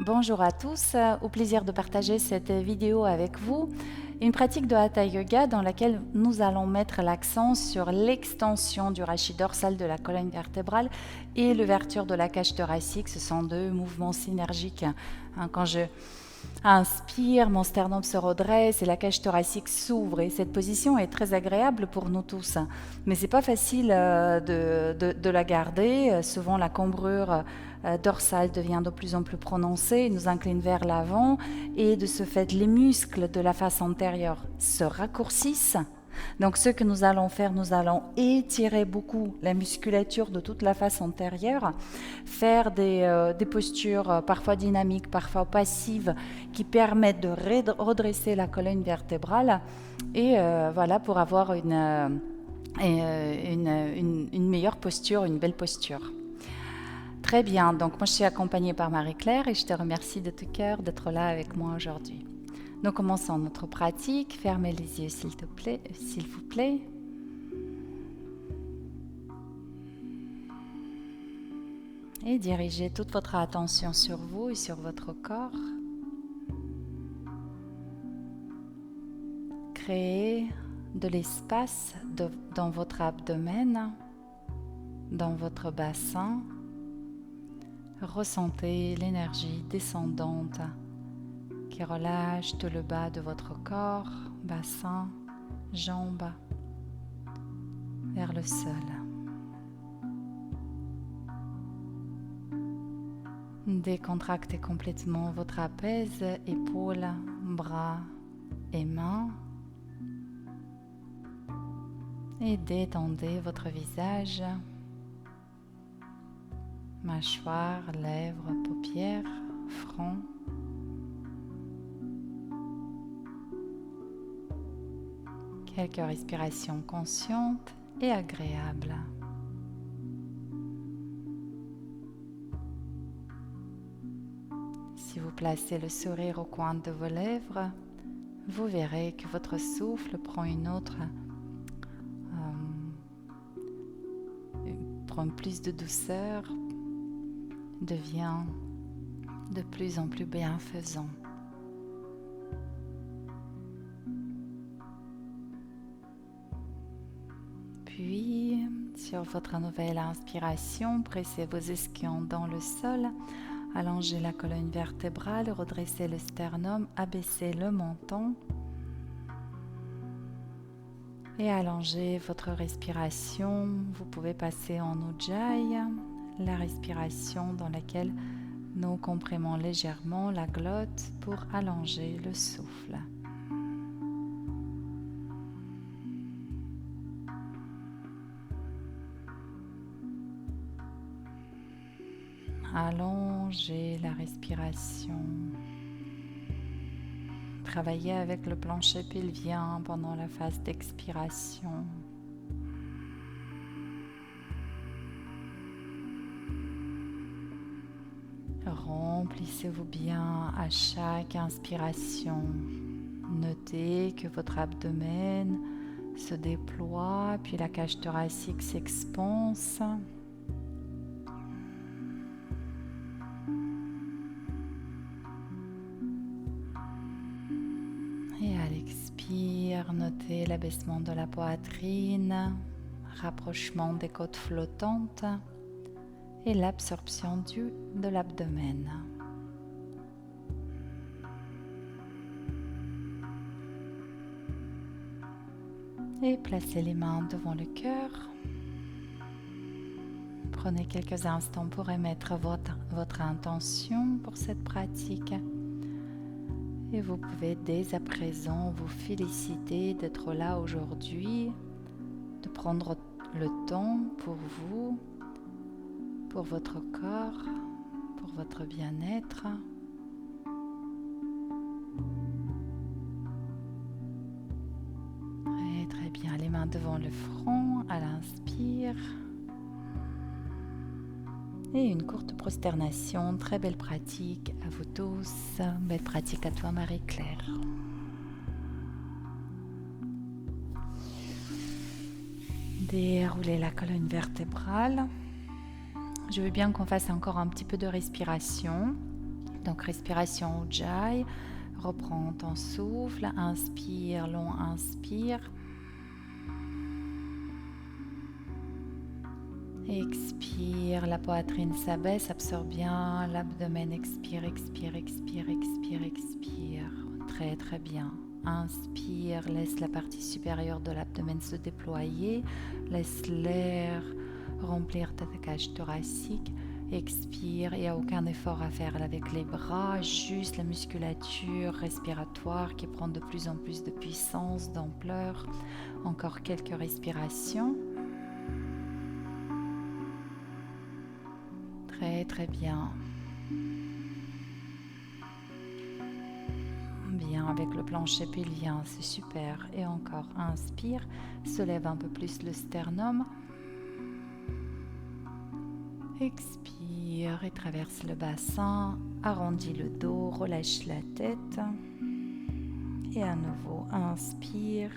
Bonjour à tous, au plaisir de partager cette vidéo avec vous. Une pratique de Hatha Yoga dans laquelle nous allons mettre l'accent sur l'extension du rachis dorsal de la colonne vertébrale et l'ouverture de la cage thoracique. Ce sont deux mouvements synergiques. Quand je inspire, mon sternum se redresse et la cage thoracique s'ouvre. Et cette position est très agréable pour nous tous. Mais ce n'est pas facile de la garder. Souvent, la cambrure dorsale devient de plus en plus prononcée, nous incline vers l'avant et de ce fait, les muscles de la face antérieure se raccourcissent. Donc ce que nous allons faire, nous allons étirer beaucoup la musculature de toute la face antérieure, faire des postures parfois dynamiques, parfois passives, qui permettent de redresser la colonne vertébrale et voilà, pour avoir une meilleure posture, une belle posture. Très bien, donc moi je suis accompagnée par Marie-Claire et je te remercie de tout cœur d'être là avec moi aujourd'hui. Nous commençons notre pratique. Fermez les yeux s'il vous plaît. Et dirigez toute votre attention sur vous et sur votre corps. Créez de l'espace dans votre abdomen, dans votre bassin. Ressentez l'énergie descendante qui relâche tout le bas de votre corps, bassin, jambes, vers le sol. Décontractez complètement votre trapèze, épaules, bras et mains. Et détendez votre visage, mâchoire, lèvres, paupières, front. Quelques respirations conscientes et agréables. Si vous placez le sourire au coin de vos lèvres, vous verrez que votre souffle prend prend plus de douceur, devient de plus en plus bienfaisant. Puis, sur votre nouvelle inspiration, pressez vos ischions dans le sol, allongez la colonne vertébrale, redressez le sternum, abaissez le menton et allongez votre respiration. Vous pouvez passer en Ujjayi, la respiration dans laquelle nous comprimons légèrement la glotte pour allonger le souffle. Allongez la respiration. Travaillez avec le plancher pelvien pendant la phase d'expiration. Remplissez-vous bien à chaque inspiration. Notez que votre abdomen se déploie, puis la cage thoracique s'expanse. Et à l'expire, notez l'abaissement de la poitrine, rapprochement des côtes flottantes et l'absorption de l'abdomen. Et placez les mains devant le cœur. Prenez quelques instants pour émettre votre intention pour cette pratique. Et vous pouvez dès à présent vous féliciter d'être là aujourd'hui, de prendre le temps pour vous, pour votre corps, pour votre bien-être. Et très bien, les mains devant le front à l'inspire. Et une courte prosternation, très belle pratique à vous tous, belle pratique à toi Marie-Claire. Déroulez la colonne vertébrale. Je veux bien qu'on fasse encore un petit peu de respiration. Donc respiration Ujjayi, reprends ton souffle, inspire, long inspire. Expire, la poitrine s'abaisse, absorbe bien l'abdomen, expire, expire, expire, expire, expire. Très très bien. Inspire, laisse la partie supérieure de l'abdomen se déployer, laisse l'air remplir ta cage thoracique. Expire, il n'y a aucun effort à faire avec les bras, juste la musculature respiratoire qui prend de plus en plus de puissance, d'ampleur. Encore quelques respirations. Très très bien. Bien avec le plancher pelvien, c'est super. Et encore, inspire, soulève un peu plus le sternum. Expire et traverse le bassin, arrondis le dos, relâche la tête. Et à nouveau, inspire.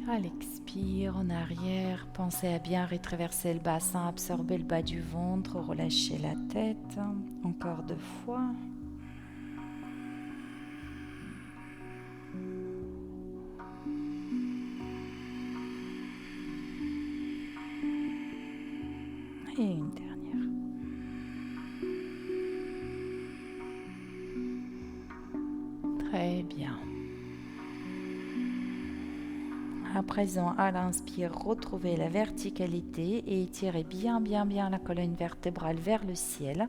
À l'expire, en arrière, pensez à bien retraverser le bassin, absorber le bas du ventre, relâcher la tête. Encore 2 fois. Et une dernière. Très bien. À présent, à l'inspire, retrouvez la verticalité et étirez bien la colonne vertébrale vers le ciel.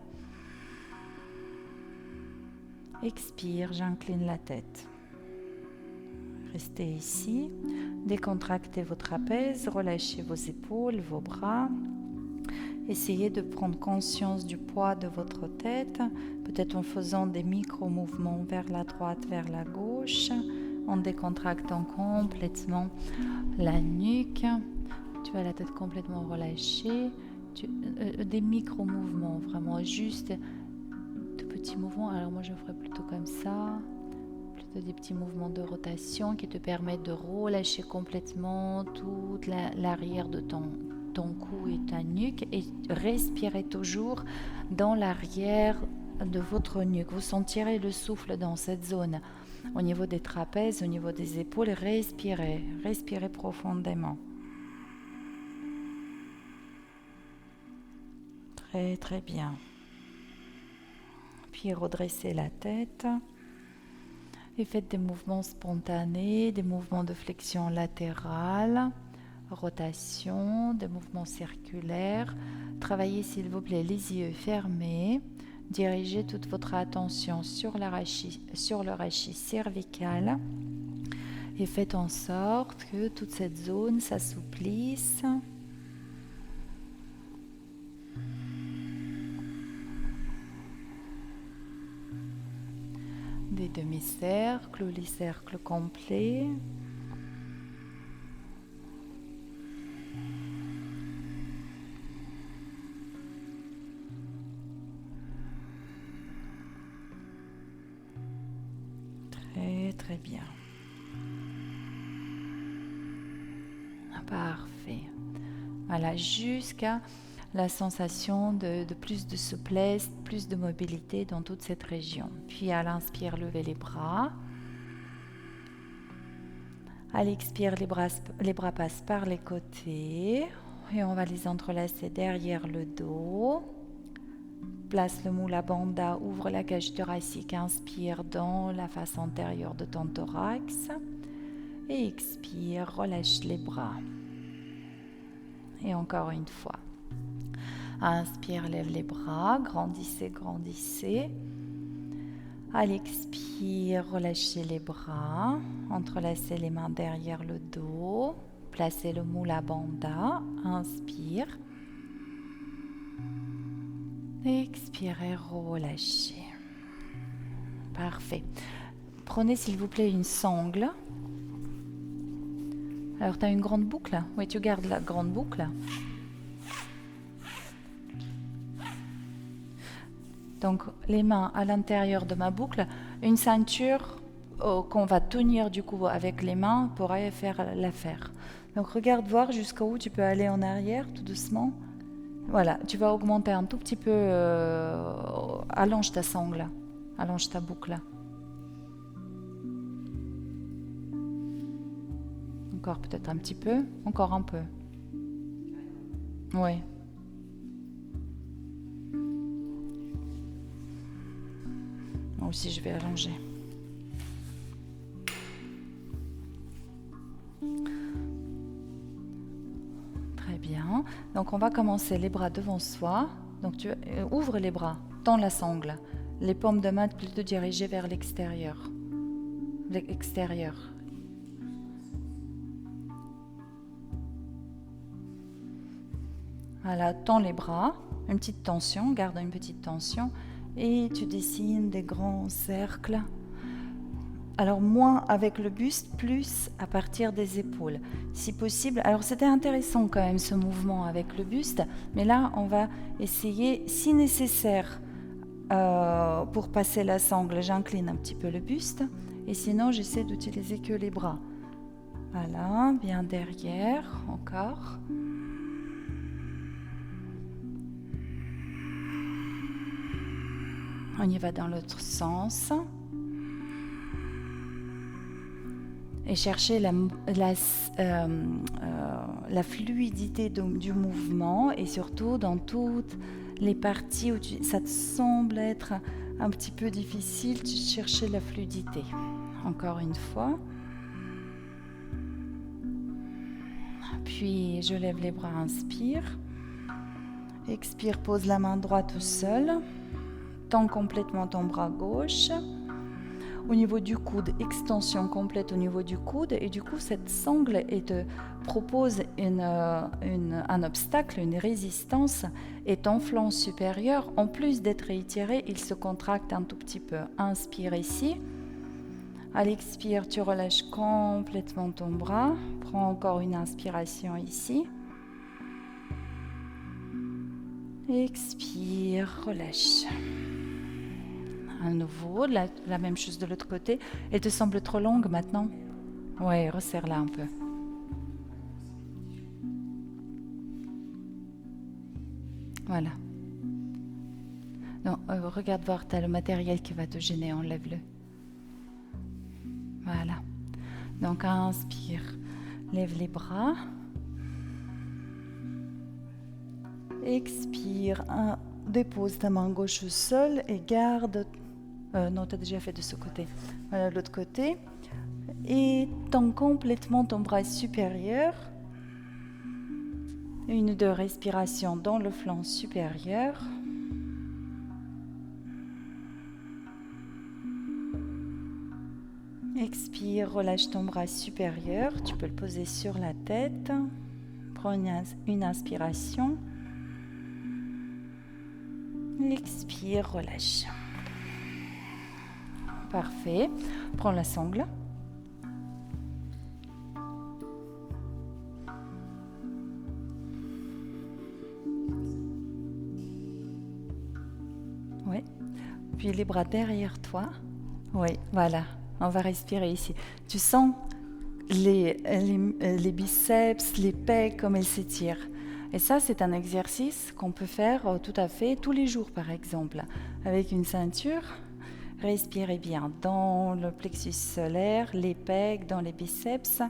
Expire, j'incline la tête. Restez ici. Décontractez vos trapèzes, relâchez vos épaules, vos bras. Essayez de prendre conscience du poids de votre tête, peut-être en faisant des micro-mouvements vers la droite, vers la gauche, en décontractant complètement la nuque. Tu as la tête complètement relâchée. Des micro-mouvements, vraiment juste de petits mouvements. Alors moi je ferais plutôt comme ça, plutôt des petits mouvements de rotation qui te permettent de relâcher complètement toute l'arrière de ton cou et ta nuque et respirez toujours dans l'arrière de votre nuque. Vous sentirez le souffle dans cette zone. Au niveau des trapèzes, au niveau des épaules, respirez profondément. Très très bien. Puis redressez la tête et faites des mouvements spontanés, des mouvements de flexion latérale, rotation, des mouvements circulaires. Travaillez s'il vous plaît les yeux fermés. Dirigez toute votre attention sur le rachis cervical et faites en sorte que toute cette zone s'assouplisse. Des demi-cercles ou les cercles complets. Très bien. Parfait. Voilà, jusqu'à la sensation de plus de souplesse, plus de mobilité dans toute cette région. Puis à l'inspire, levez les bras. À l'expire, les bras passent par les côtés et on va les entrelacer derrière le dos. Place le Mula Bandha, ouvre la cage thoracique, inspire dans la face antérieure de ton thorax et expire, relâche les bras. Et encore une fois. Inspire, lève les bras, grandissez. À l'expire, relâchez les bras, entrelacez les mains derrière le dos, placez le Mula Bandha, inspire. Expirez, relâchez. Parfait. Prenez s'il vous plaît une sangle. Alors tu as une grande boucle? Oui, tu gardes la grande boucle. Donc les mains à l'intérieur de ma boucle, une ceinture qu'on va tenir du coup avec les mains pourrait faire l'affaire. Donc regarde voir jusqu'où tu peux aller en arrière tout doucement. Voilà, tu vas augmenter un tout petit peu, allonge ta sangle, allonge ta boucle. Encore peut-être un petit peu, encore un peu. Oui. Moi aussi je vais allonger. Très bien. Donc on va commencer les bras devant soi. Donc tu ouvres les bras, tends la sangle. Les paumes de main plutôt dirigées vers l'extérieur. L'extérieur. Voilà, tends les bras, une petite tension, garde une petite tension et tu dessines des grands cercles. Alors moins avec le buste, plus à partir des épaules, si possible. Alors c'était intéressant quand même ce mouvement avec le buste, mais là on va essayer, si nécessaire, pour passer la sangle, j'incline un petit peu le buste et sinon j'essaie d'utiliser que les bras. Voilà, bien derrière, encore. On y va dans l'autre sens. Et chercher la fluidité du mouvement et surtout dans toutes les parties où ça te semble être un petit peu difficile, tu cherches la fluidité. Encore une fois. Puis je lève les bras, inspire. Expire, pose la main droite au sol. Tends complètement ton bras gauche. Au niveau du coude, extension complète au niveau du coude. Et du coup, cette sangle te propose un obstacle, une résistance. Et ton flanc supérieur, en plus d'être étiré, il se contracte un tout petit peu. Inspire ici. À l'expire, tu relâches complètement ton bras. Prends encore une inspiration ici. Expire, relâche. À nouveau, la même chose de l'autre côté. Elle te semble trop longue maintenant? Ouais, resserre-la un peu. Voilà. Non, regarde voir, tu as le matériel qui va te gêner, enlève-le. Voilà. Donc inspire, lève les bras. Expire, dépose ta main gauche au sol et garde... non, tu as déjà fait de ce côté. Voilà, l'autre côté. Et tends complètement ton bras supérieur. 1 ou 2 respirations dans le flanc supérieur. Expire, relâche ton bras supérieur. Tu peux le poser sur la tête. Prends une inspiration. Expire, relâche. Parfait. Prends la sangle. Oui. Puis les bras derrière toi. Oui, voilà. On va respirer ici. Tu sens les biceps, les pecs, comme elles s'étirent. Et ça, c'est un exercice qu'on peut faire tout à fait tous les jours, par exemple. Avec une ceinture, respirez bien dans le plexus solaire, les pecs, dans les biceps.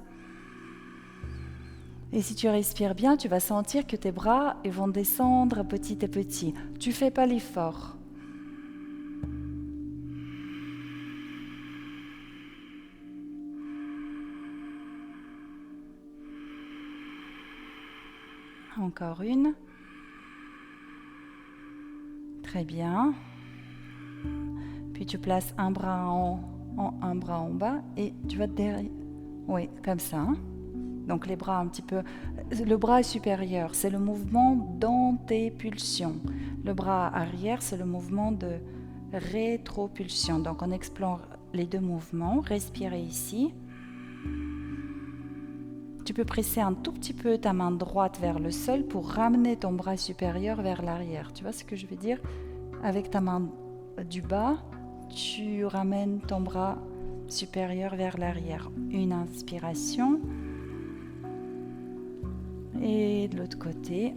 Et si tu respires bien, tu vas sentir que tes bras vont descendre petit à petit. Tu ne fais pas l'effort. Encore une. Très bien. Puis tu places un bras un bras en bas et tu vas derrière. Oui, comme ça. Donc les bras un petit peu... Le bras supérieur, c'est le mouvement dans tes pulsions. Le bras arrière, c'est le mouvement de rétropulsion. Donc on explore les deux mouvements. Respirez ici. Tu peux presser un tout petit peu ta main droite vers le sol pour ramener ton bras supérieur vers l'arrière. Tu vois ce que je veux dire? Avec ta main du bas, tu ramènes ton bras supérieur vers l'arrière. Une inspiration. Et de l'autre côté.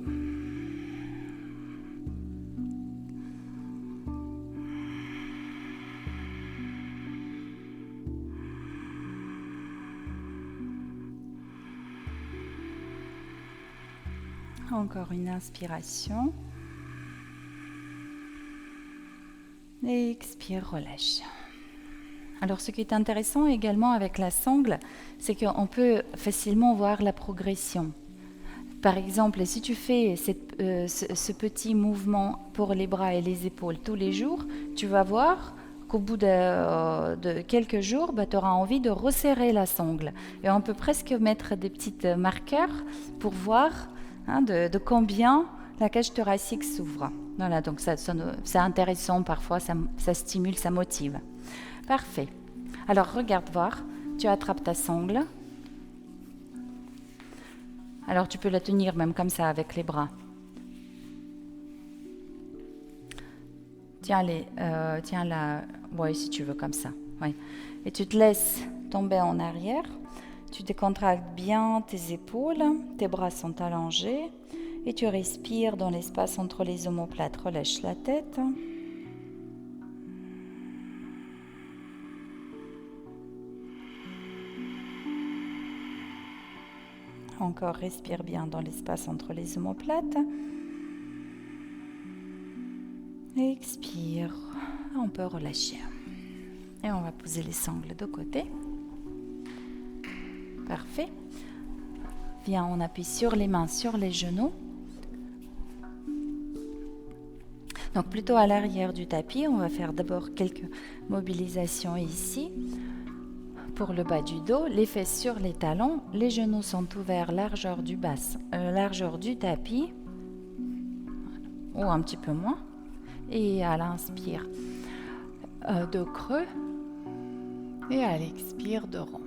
Encore une inspiration. Et expire, relâche. Alors ce qui est intéressant également avec la sangle, c'est qu'on peut facilement voir la progression. Par exemple, si tu fais ce petit mouvement pour les bras et les épaules tous les jours, tu vas voir qu'au bout de quelques jours, tu auras envie de resserrer la sangle. Et on peut presque mettre des petits marqueurs pour voir de combien la cage thoracique s'ouvre. Voilà, donc c'est intéressant parfois, ça stimule, ça motive. Parfait. Alors regarde voir, tu attrapes ta sangle. Alors tu peux la tenir même comme ça avec les bras. Tiens-la, ouais, si tu veux comme ça. Ouais. Et tu te laisses tomber en arrière. Tu décontractes bien tes épaules, tes bras sont allongés et tu respires dans l'espace entre les omoplates. Relâche la tête. Encore, respire bien dans l'espace entre les omoplates. Expire. On peut relâcher. Et on va poser les sangles de côté. Parfait. Viens, on appuie sur les mains, sur les genoux. Donc plutôt à l'arrière du tapis, on va faire d'abord quelques mobilisations ici. Pour le bas du dos, les fesses sur les talons, les genoux sont ouverts largeur du tapis, ou un petit peu moins. Et à l'inspire, de creux, et à l'expire, de rond.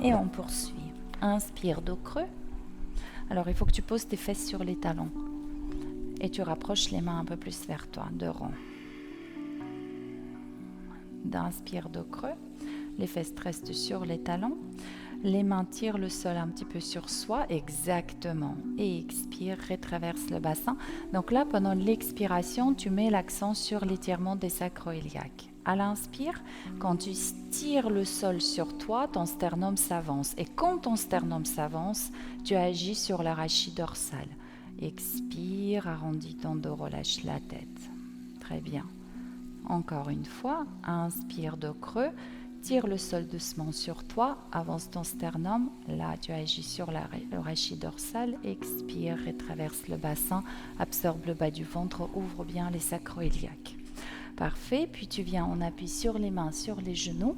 Et on poursuit. Inspire, dos creux. Alors il faut que tu poses tes fesses sur les talons. Et tu rapproches les mains un peu plus vers toi, de rond. D'inspire, dos creux. Les fesses restent sur les talons. Les mains tirent le sol un petit peu sur soi, exactement. Et expire, retraverse le bassin. Donc là, pendant l'expiration, tu mets l'accent sur l'étirement des sacro-iliaques. À l'inspire, quand tu tires le sol sur toi, ton sternum s'avance. Et quand ton sternum s'avance, tu agis sur l'arachide dorsal. Expire, arrondis ton dos, relâche la tête. Très bien. Encore une fois, inspire, dos creux. Tire le sol doucement sur toi, avance ton sternum, là tu agis sur l'arachide dorsal, expire, retraverse le bassin, absorbe le bas du ventre, ouvre bien les sacro-iliaques. Parfait, puis tu viens, on appuie sur les mains, sur les genoux.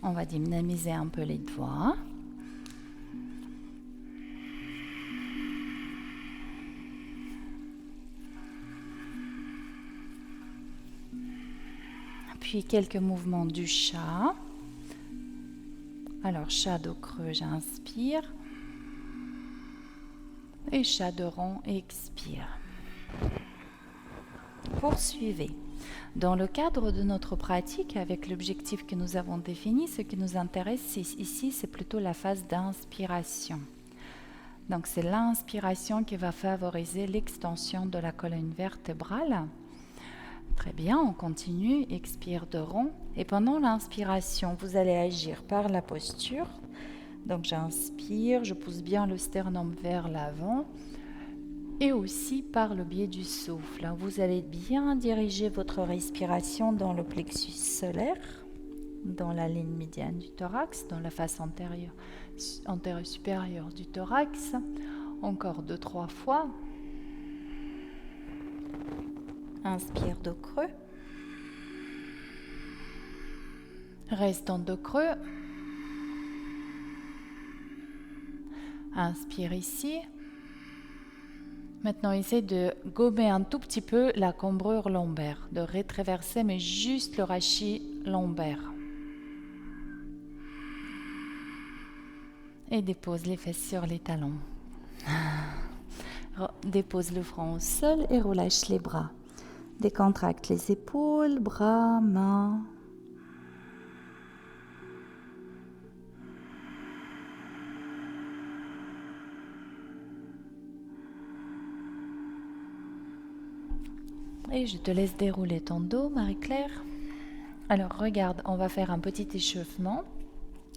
On va dynamiser un peu les doigts. Puis quelques mouvements du chat. Alors, chat dos creux, j'inspire. Et chat de rond, expire. Poursuivez. Dans le cadre de notre pratique, avec l'objectif que nous avons défini, ce qui nous intéresse ici, c'est plutôt la phase d'inspiration. Donc, c'est l'inspiration qui va favoriser l'extension de la colonne vertébrale. Très bien, on continue, expire de rond. Et pendant l'inspiration, vous allez agir par la posture. Donc j'inspire, je pousse bien le sternum vers l'avant. Et aussi par le biais du souffle. Vous allez bien diriger votre respiration dans le plexus solaire, dans la ligne médiane du thorax, dans la face antérieure supérieure du thorax. Encore 2-3 fois. Inspire, dos creux. Reste en dos creux. Inspire ici. Maintenant, essaie de gommer un tout petit peu la cambrure lombaire, de rétraverser, mais juste le rachis lombaire. Et dépose les fesses sur les talons. Dépose le front au sol et relâche les bras. Décontracte les épaules, bras, mains. Et je te laisse dérouler ton dos, Marie-Claire. Alors regarde, on va faire un petit échauffement.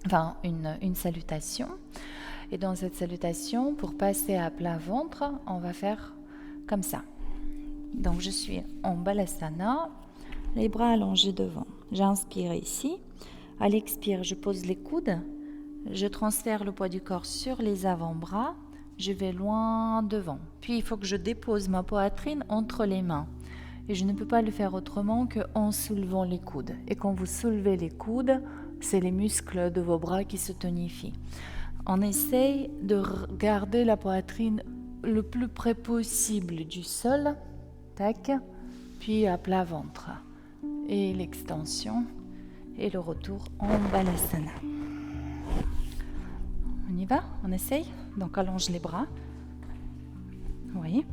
enfin une salutation. Et dans cette salutation, pour passer à plat ventre, on va faire comme ça. Donc je suis en Balasana, les bras allongés devant. J'inspire ici. À l'expire, je pose les coudes. Je transfère le poids du corps sur les avant-bras. Je vais loin devant. Puis il faut que je dépose ma poitrine entre les mains. Et je ne peux pas le faire autrement qu'en soulevant les coudes. Et quand vous soulevez les coudes, c'est les muscles de vos bras qui se tonifient. On essaye de garder la poitrine le plus près possible du sol. Tac. Puis à plat ventre. Et l'extension. Et le retour en Balasana. On y va? On essaye? Donc allonge les bras. Oui.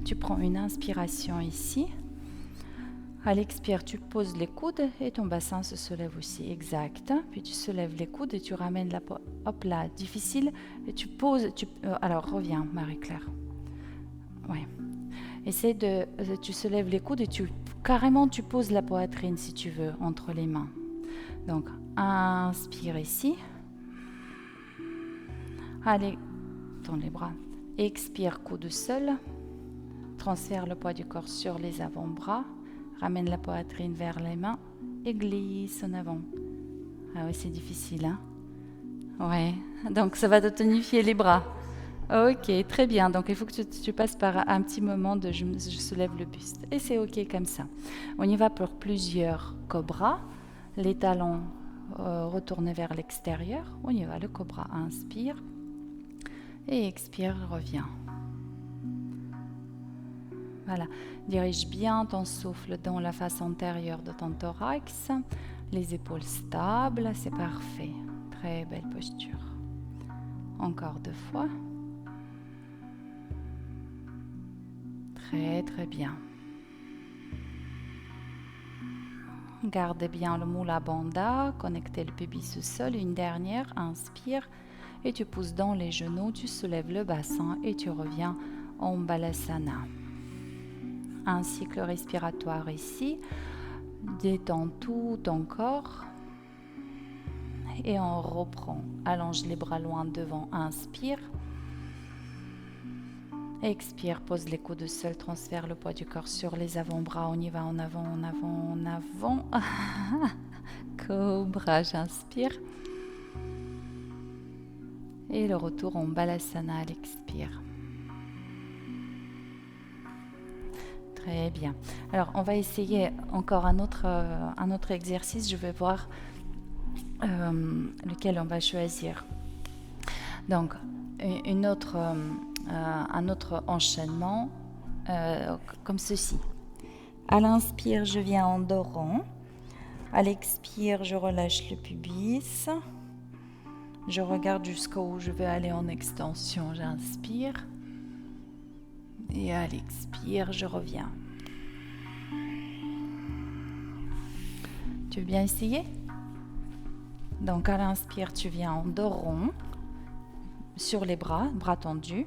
Tu prends une inspiration ici. À l'expire, tu poses les coudes et ton bassin se soulève aussi. Exact. Puis tu soulèves les coudes et tu ramènes la poitrine. Hop là, difficile. Et tu poses. Alors reviens, Marie-Claire. Oui. Essaie de. Tu soulèves les coudes et carrément tu poses la poitrine si tu veux entre les mains. Donc inspire ici. Allez, tends les bras. Expire, coude seul. Transfère le poids du corps sur les avant-bras. Ramène la poitrine vers les mains et glisse en avant. Ah oui, c'est difficile, hein? Ouais, donc ça va te tonifier les bras. Ok, très bien. Donc il faut que tu passes par un petit moment de je soulève le buste. Et c'est ok comme ça. On y va pour plusieurs cobras. Les talons retournés vers l'extérieur. On y va, le cobra inspire. Et expire, reviens. Voilà, dirige bien ton souffle dans la face antérieure de ton thorax, les épaules stables, c'est parfait. Très belle posture. Encore 2 fois. Très très bien. Gardez bien le Mula Bandha, connectez le pubis au sol, une dernière, inspire et tu pousses dans les genoux, tu soulèves le bassin et tu reviens en Balasana. Un cycle respiratoire ici, détends tout ton corps et on reprend. Allonge les bras loin devant, inspire. Expire, pose les coudes au sol, transfère le poids du corps sur les avant-bras. On y va en avant, en avant, en avant. Cobra, j'inspire. Et le retour en Balasana à l'expire. Très bien. Alors, on va essayer encore un autre exercice. Je vais voir lequel on va choisir. Donc, un autre enchaînement comme ceci. À l'inspire, je viens en dos rond. À l'expire, je relâche le pubis. Je regarde jusqu'où je vais aller en extension. J'inspire. Et à l'expire, je reviens. Tu veux bien essayer? Donc à l'inspire, tu viens en dos rond, sur les bras tendus.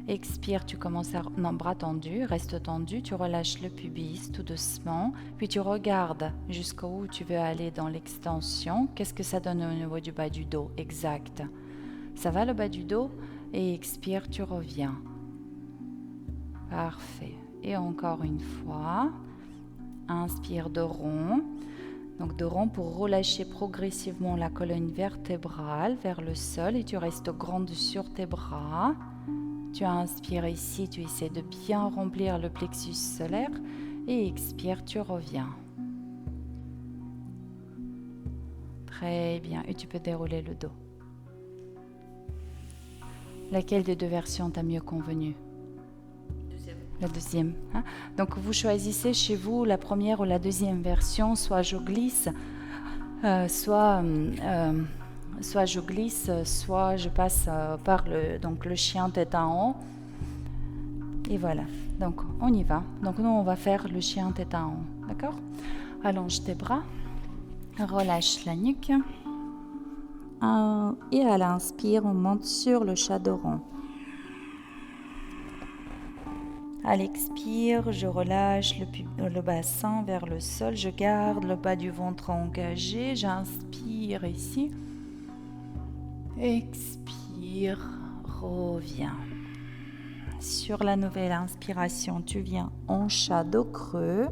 Expire, tu commences à... Non, bras tendus, reste tendu, tu relâches le pubis tout doucement. Puis tu regardes jusqu'où tu veux aller dans l'extension. Qu'est-ce que ça donne au niveau du bas du dos? Exact. Ça va le bas du dos? Et expire, tu reviens. Parfait. Et encore une fois. Inspire de rond. Donc de rond pour relâcher progressivement la colonne vertébrale vers le sol. Et tu restes grande sur tes bras. Tu inspires ici, tu essaies de bien remplir le plexus solaire. Et expire, tu reviens. Très bien. Et tu peux dérouler le dos. Laquelle des deux versions t'a mieux convenu? La deuxième. Hein? Donc vous choisissez chez vous la première ou la deuxième version, soit je glisse, soit je glisse, soit je passe par le chien tête en haut. Et voilà. Donc on y va. Donc nous on va faire le chien tête en haut. D'accord? Allonge tes bras, relâche la nuque. Et à l'inspire, on monte sur le chat de rond. À l'expire, je relâche le bassin vers le sol. Je garde le bas du ventre engagé. J'inspire ici. Expire, reviens. Sur la nouvelle inspiration, tu viens en chat dos creux.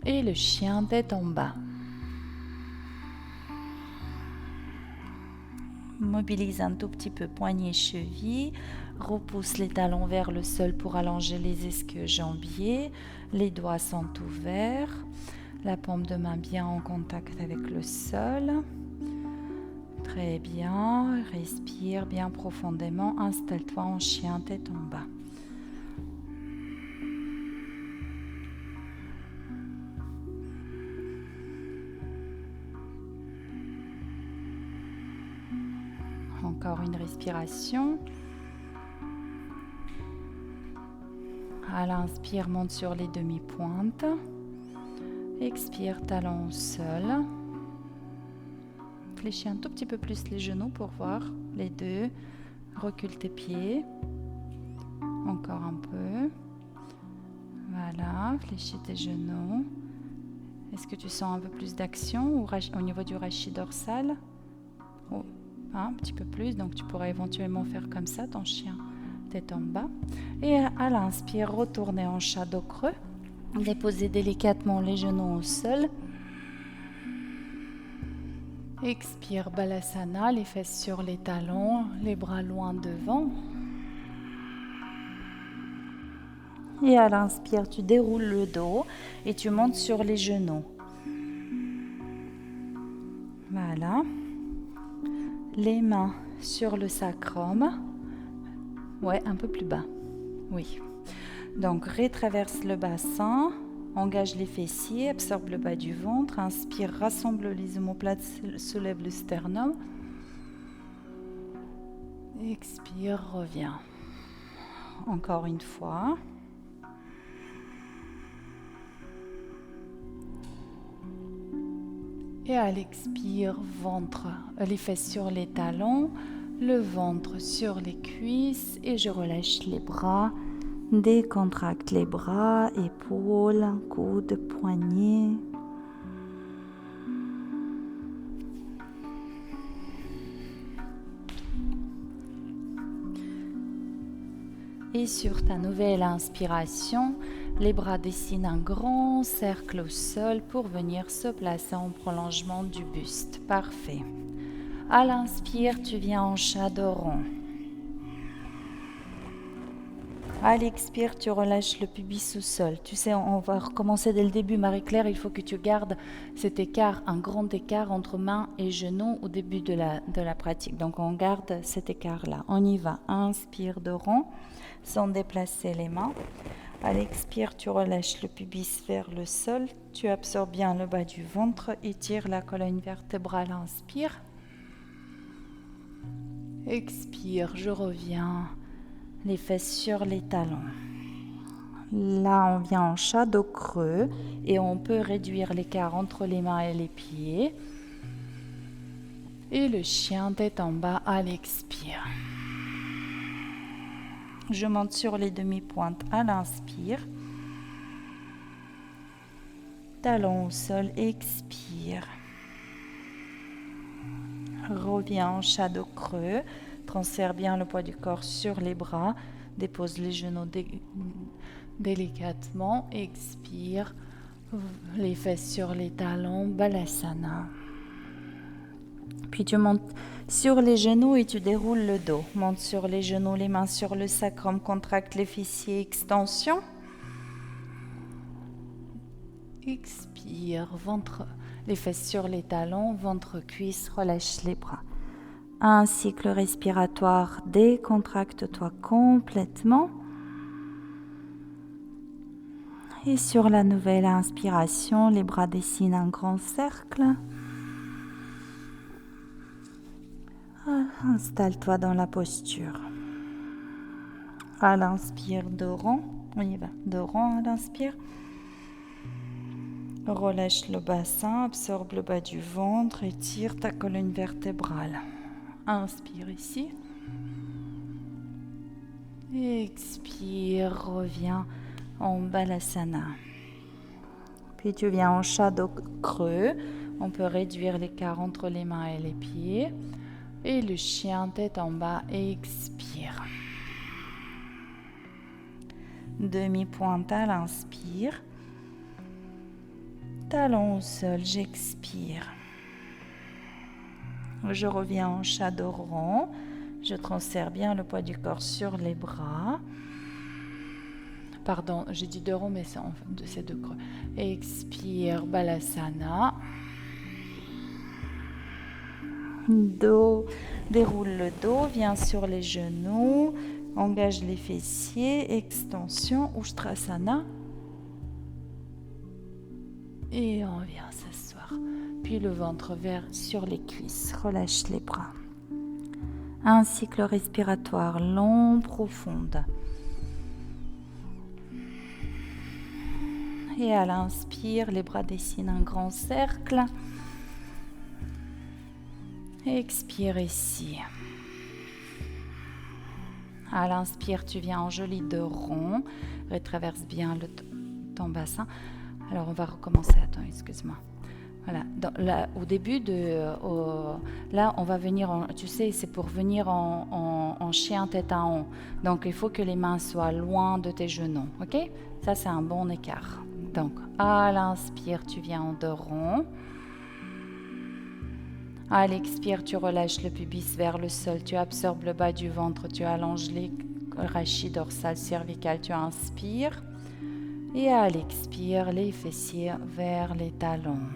Et le chien tête en bas. Mobilise un tout petit peu poignet cheville, repousse les talons vers le sol pour allonger les ischio-jambiers, les doigts sont ouverts, la paume de main bien en contact avec le sol. Très bien, respire bien profondément, installe-toi en chien tête en bas. Encore une respiration. À l'inspire, monte sur les demi-pointes. Expire, talon au sol. Fléchis un tout petit peu plus les genoux pour voir les deux. Recule tes pieds. Encore un peu. Voilà, fléchis tes genoux. Est-ce que tu sens un peu plus d'action au niveau du rachis dorsal? Oh. Un petit peu plus, donc tu pourrais éventuellement faire comme ça, ton chien tête en bas. Et à l'inspire, retourner en chat dos creux. Déposer délicatement les genoux au sol. Expire, Balasana, les fesses sur les talons, les bras loin devant. Et à l'inspire, tu déroules le dos et tu montes sur les genoux. Voilà. Les mains sur le sacrum. Ouais, un peu plus bas. Oui. Donc, retraverse le bassin. Engage les fessiers. Absorbe le bas du ventre. Inspire, rassemble les omoplates. Soulève le sternum. Expire, reviens. Encore une fois. Et à l'expire, ventre, les fesses sur les talons, le ventre sur les cuisses et je relâche les bras, décontracte les bras, épaules, coudes, poignets. Et sur ta nouvelle inspiration, les bras dessinent un grand cercle au sol pour venir se placer en prolongement du buste. Parfait. À l'inspire, tu viens en chat dos rond. À l'expire, tu relâches le pubis au sol. Tu sais, on va recommencer dès le début, Marie-Claire. Il faut que tu gardes cet écart, un grand écart entre mains et genoux au début de la pratique. Donc, on garde cet écart-là. On y va. Inspire de rond, sans déplacer les mains. À l'expire, tu relâches le pubis vers le sol. Tu absorbes bien le bas du ventre. Étire la colonne vertébrale. Inspire. Expire, je reviens. Les fesses sur les talons. Là, on vient en chat dos creux et on peut réduire l'écart entre les mains et les pieds. Et le chien tête en bas à l'expire. Je monte sur les demi-pointes à l'inspire. Talon au sol, expire. Reviens en chat dos creux. Transfère bien le poids du corps sur les bras. Dépose les genoux délicatement. Expire. Les fesses sur les talons. Balasana. Puis tu montes sur les genoux et tu déroules le dos. Monte sur les genoux, les mains sur le sacrum. Contracte les fessiers. Extension. Expire. Ventre, les fesses sur les talons. Ventre, cuisse. Relâche les bras. Un cycle respiratoire, décontracte-toi complètement. Et sur la nouvelle inspiration, les bras dessinent un grand cercle. Installe-toi dans la posture. À l'inspire, dos rond. On y va. Dos rond à l'inspire. Relâche le bassin, absorbe le bas du ventre, étire ta colonne vertébrale. Inspire ici. Expire, reviens en Balasana. Puis tu viens en chat dos creux. On peut réduire l'écart entre les mains et les pieds. Et le chien tête en bas, expire. Demi-pointe à l'inspire. Talon au sol, j'expire. Je reviens en shadow rond. Je transfère bien le poids du corps sur les bras. Pardon, j'ai dit deux ronds, mais c'est deux creux. Expire, Balasana. Dos, déroule le dos, viens sur les genoux, engage les fessiers, extension, Ustrasana. Et on vient s'asseoir. Puis le ventre vers sur les cuisses, relâche les bras. Un cycle respiratoire long, profond. Et à l'inspire, les bras dessinent un grand cercle. Expire ici. À l'inspire, tu viens en joli deux ronds. Retraverse bien ton bassin. Alors, on va recommencer. Attends, excuse-moi. Voilà. Là, au début, là, on va venir, tu sais, c'est pour venir en chien tête en haut. Donc, il faut que les mains soient loin de tes genoux. OK? Ça, c'est un bon écart. Donc, à l'inspire, tu viens en deux ronds. À l'expire, tu relâches le pubis vers le sol, tu absorbes le bas du ventre, tu allonges les rachis dorsales cervicales, tu inspires. Et à l'expire, les fessiers vers les talons.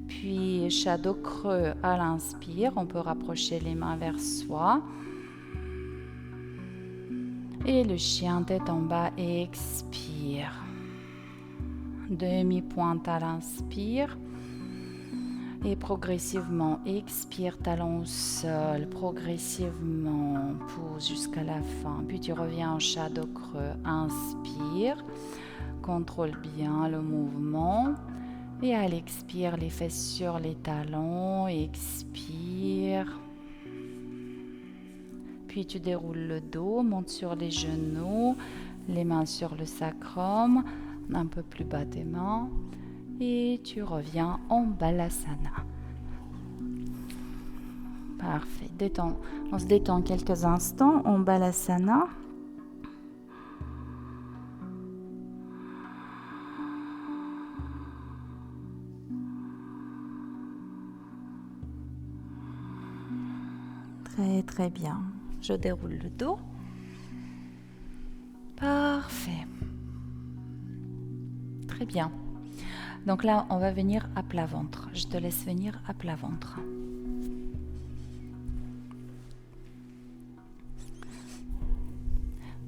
Puis, shadow creux à l'inspire, on peut rapprocher les mains vers soi. Et le chien tête en bas, expire. Demi-pointe à l'inspire. Et progressivement, expire, talon au sol. Progressivement, pousse jusqu'à la fin. Puis tu reviens en shadow creux. Inspire. Contrôle bien le mouvement. Et à l'expire, les fesses sur les talons. Expire. Puis tu déroules le dos, monte sur les genoux. Les mains sur le sacrum. Un peu plus bas tes mains et tu reviens en Balasana. Parfait. On se détend quelques instants en Balasana. Très très bien. Je déroule le dos. Parfait. Très bien. Donc là, on va venir à plat ventre. Je te laisse venir à plat ventre.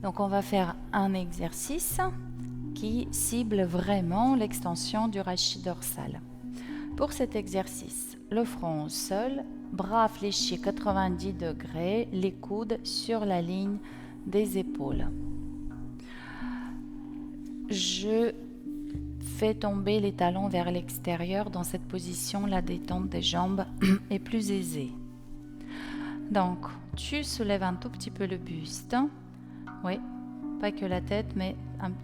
Donc on va faire un exercice qui cible vraiment l'extension du rachis dorsal. Pour cet exercice, le front au sol, bras fléchis 90 degrés, les coudes sur la ligne des épaules. Je fais tomber les talons vers l'extérieur. Dans cette position, la détente des jambes est plus aisée. Donc, tu soulèves un tout petit peu le buste. Oui, pas que la tête, mais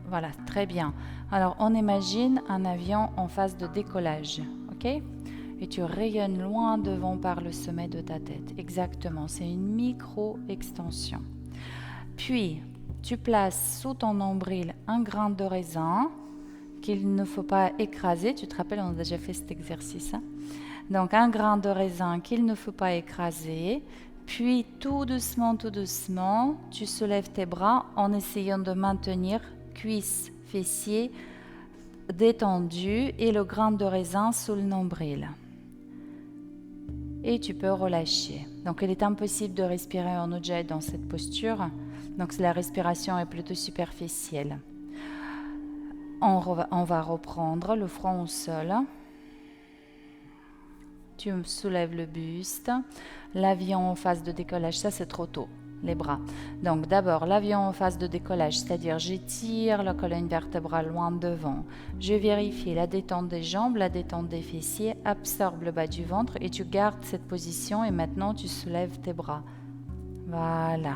voilà, très bien. Alors, on imagine un avion en phase de décollage, ok? Et tu rayonnes loin devant par le sommet de ta tête. Exactement, c'est une micro-extension. Puis, tu places sous ton nombril un grain de raisin qu'il ne faut pas écraser. Tu te rappelles, on a déjà fait cet exercice. Hein? Donc, un grain de raisin qu'il ne faut pas écraser. Puis, tout doucement, tu soulèves tes bras en essayant de maintenir cuisses, fessiers détendus et le grain de raisin sous le nombril. Et tu peux relâcher. Donc, il est impossible de respirer en ujjayi dans cette posture. Donc, la respiration est plutôt superficielle. On va reprendre le front au sol. Tu soulèves le buste. L'avion en phase de décollage, ça c'est trop tôt, les bras. Donc d'abord, l'avion en phase de décollage, c'est-à-dire j'étire la colonne vertébrale loin devant. Je vérifie la détente des jambes, la détente des fessiers, absorbe le bas du ventre et tu gardes cette position et maintenant tu soulèves tes bras. Voilà.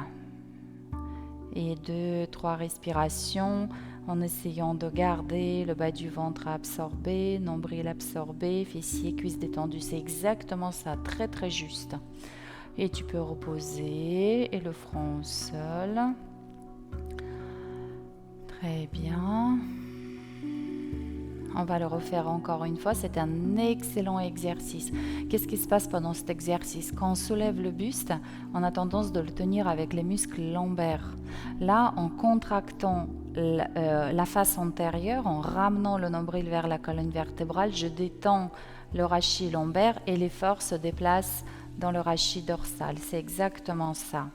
Et 2, 3 respirations en essayant de garder le bas du ventre absorbé, nombril absorbé, fessiers, cuisses détendues. C'est exactement ça, très très juste. Et tu peux reposer et le front au sol. Très bien. On va le refaire encore une fois, c'est un excellent exercice. Qu'est-ce qui se passe pendant cet exercice? Quand on soulève le buste, on a tendance de le tenir avec les muscles lombaires. Là, en contractant la face antérieure, en ramenant le nombril vers la colonne vertébrale, je détends le rachis lombaire et l'effort se déplace dans le rachis dorsal. C'est exactement ça.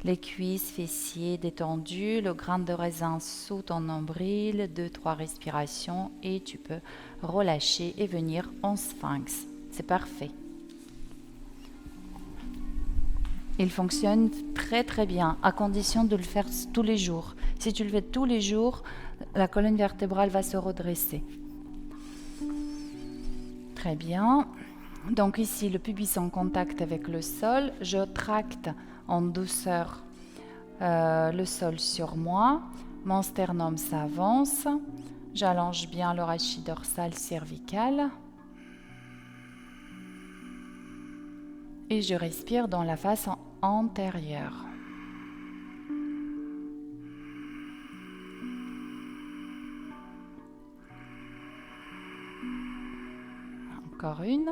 Les cuisses, fessiers détendus, le grain de raisin sous ton nombril, 2-3 respirations et tu peux relâcher et venir en sphinx. C'est parfait. Il fonctionne très très bien, à condition de le faire tous les jours. Si tu le fais tous les jours, la colonne vertébrale va se redresser. Très bien. Donc ici, le pubis en contact avec le sol, je tracte en douceur le sol sur moi, mon sternum s'avance, j'allonge bien le rachis dorsal cervical et je respire dans la face antérieure. Encore une.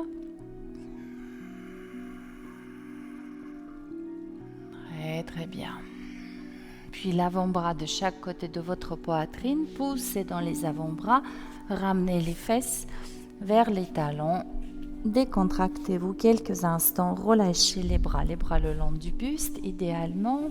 Très très bien. Puis l'avant-bras de chaque côté de votre poitrine, poussez dans les avant-bras, ramenez les fesses vers les talons. Décontractez-vous quelques instants, relâchez les bras le long du buste, idéalement.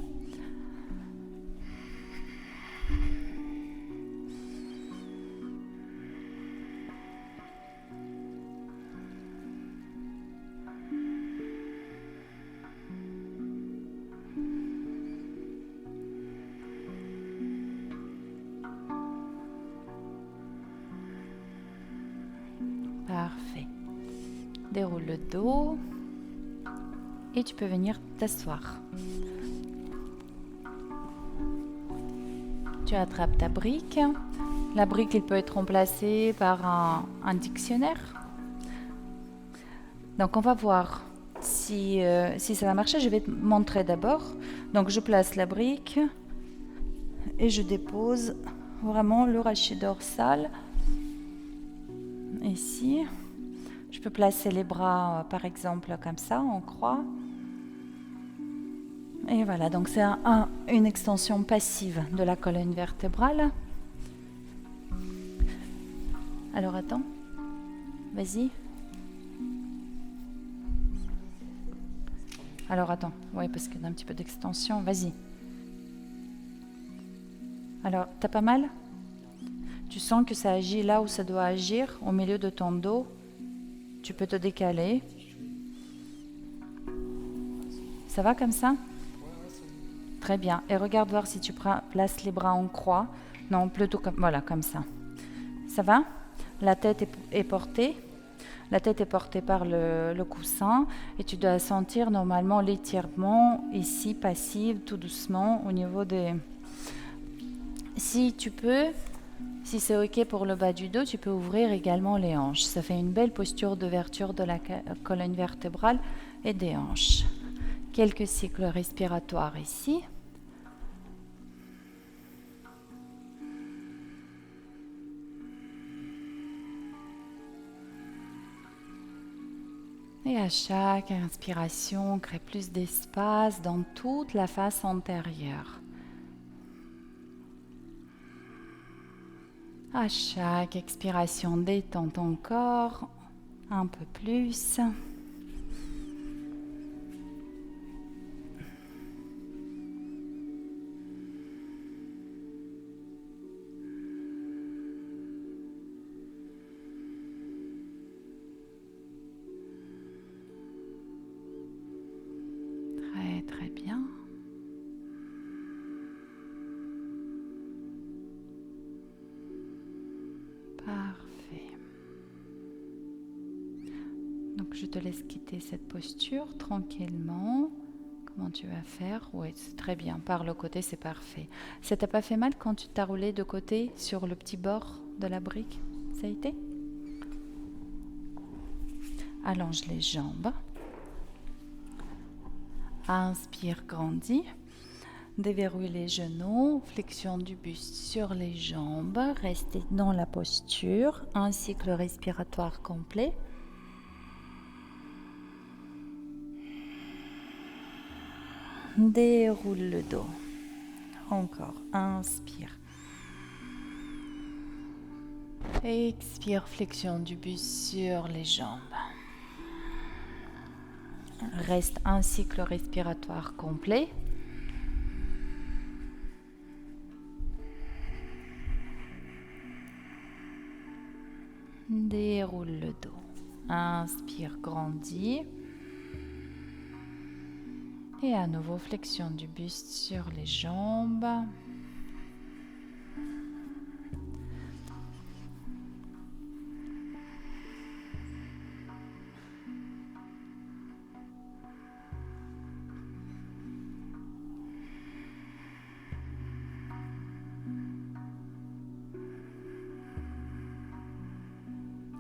Parfait. Déroule le dos et tu peux venir t'asseoir. Tu attrapes ta brique. La brique, elle peut être remplacée par un dictionnaire. Donc, on va voir si ça va marcher. Je vais te montrer d'abord. Donc, je place la brique et je dépose vraiment le rachis dorsal. Ici. Je peux placer les bras, par exemple, comme ça, en croix. Et voilà, donc c'est une extension passive de la colonne vertébrale. Alors attends, vas-y. Alors attends, oui, parce qu'il y a un petit peu d'extension, vas-y. Alors, t'as pas mal? Tu sens que ça agit là où ça doit agir, au milieu de ton dos. Tu peux te décaler. Ça va comme ça? Très bien. Et regarde voir si tu places les bras en croix. Non, plutôt comme, voilà, comme ça. Ça va? La tête est portée. La tête est portée par le coussin et tu dois sentir normalement l'étirement ici, passif, tout doucement au niveau des... Si tu peux, si c'est OK pour le bas du dos, tu peux ouvrir également les hanches. Ça fait une belle posture d'ouverture de la colonne vertébrale et des hanches. Quelques cycles respiratoires ici. Et à chaque inspiration, crée plus d'espace dans toute la face antérieure. À chaque expiration, détends ton corps un peu plus. Très très bien. Parfait. Donc je te laisse quitter cette posture tranquillement, Comment tu vas faire? Oui, c'est très bien. Par le côté, c'est parfait. Ça t'a pas fait mal quand tu t'as roulé de côté sur le petit bord de la brique? Ça a été? Allonge les jambes. Inspire, grandis. Déverrouille les genoux, flexion du buste sur les jambes. Restez dans la posture. Un cycle respiratoire complet. Déroule le dos. Encore. Inspire. Expire, flexion du buste sur les jambes. Reste un cycle respiratoire complet. Déroule le dos. Inspire, grandis. Et à nouveau, flexion du buste sur les jambes.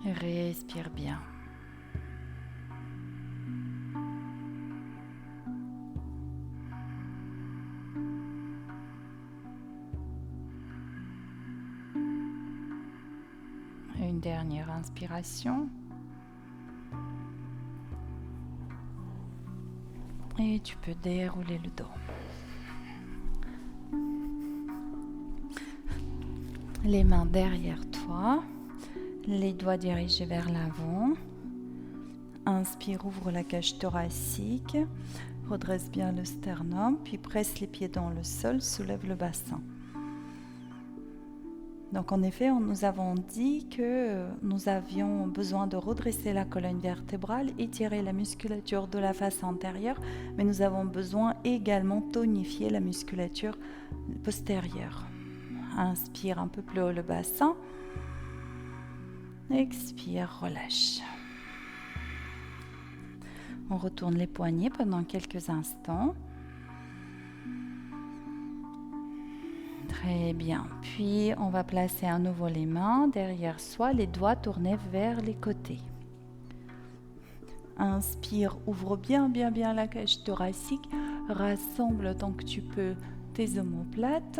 Respire bien. Une dernière inspiration. Et tu peux dérouler le dos. Les mains derrière toi. Les doigts dirigés vers l'avant. Inspire, ouvre la cage thoracique. Redresse bien le sternum, puis presse les pieds dans le sol, soulève le bassin. Donc en effet, nous avons dit que nous avions besoin de redresser la colonne vertébrale, étirer la musculature de la face antérieure, mais nous avons besoin également de tonifier la musculature postérieure. Inspire un peu plus haut le bassin. Expire, relâche. On retourne les poignets pendant quelques instants. Très bien. Puis, on va placer à nouveau les mains derrière soi, les doigts tournés vers les côtés. Inspire, ouvre bien la cage thoracique. Rassemble tant que tu peux tes omoplates.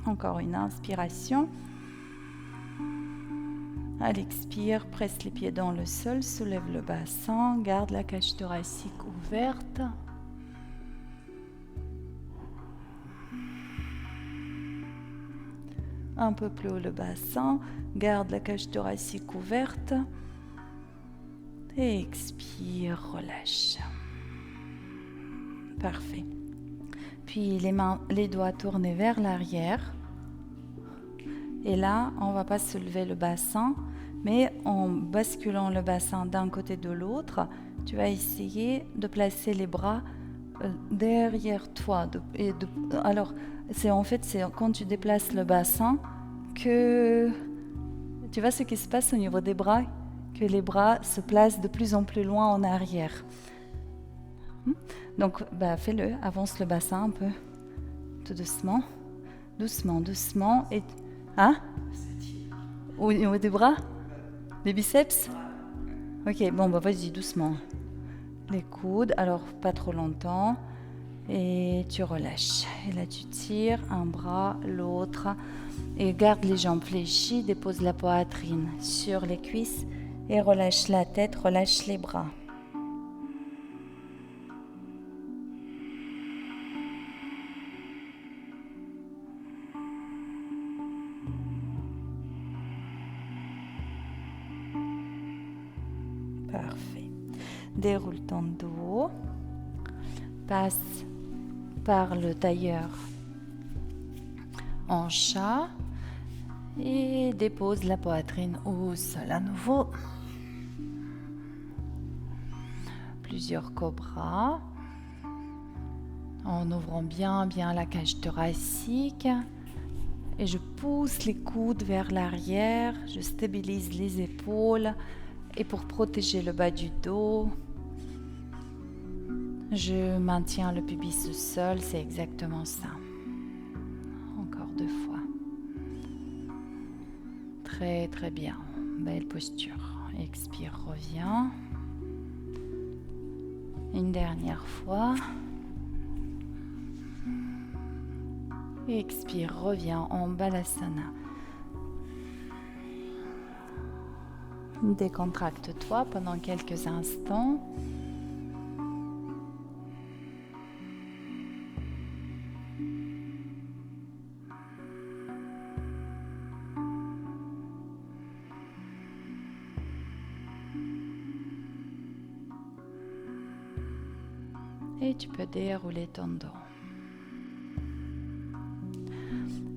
Encore une inspiration. À l'expire, presse les pieds dans le sol, soulève le bassin, garde la cage thoracique ouverte. Un peu plus haut le bassin, garde la cage thoracique ouverte. Et expire, relâche. Parfait. Puis les doigts tournés vers l'arrière. Et là, on ne va pas soulever le bassin, mais en basculant le bassin d'un côté de l'autre, tu vas essayer de placer les bras derrière toi. Alors, c'est quand tu déplaces le bassin que tu vois ce qui se passe au niveau des bras, que les bras se placent de plus en plus loin en arrière. Donc, fais-le, avance le bassin un peu, tout doucement, doucement. Et hein? Au niveau des bras? Les biceps? Ok, bon, vas-y, doucement. Les coudes, alors pas trop longtemps. Et tu relâches. Et là, tu tires un bras, l'autre. Et garde les jambes fléchies, dépose la poitrine sur les cuisses. Et relâche la tête, relâche les bras. Parfait. Déroule ton dos. Passe par le tailleur en chat. Et dépose la poitrine au sol à nouveau. Plusieurs cobras. En ouvrant bien la cage thoracique. Et je pousse les coudes vers l'arrière. Je stabilise les épaules. Et pour protéger le bas du dos, Je maintiens le pubis au sol, c'est exactement ça. Encore 2 fois. Très très bien, belle posture. Expire, reviens. Une dernière fois. Expire, reviens en Balasana. Décontracte-toi pendant quelques instants. Et tu peux dérouler ton dos.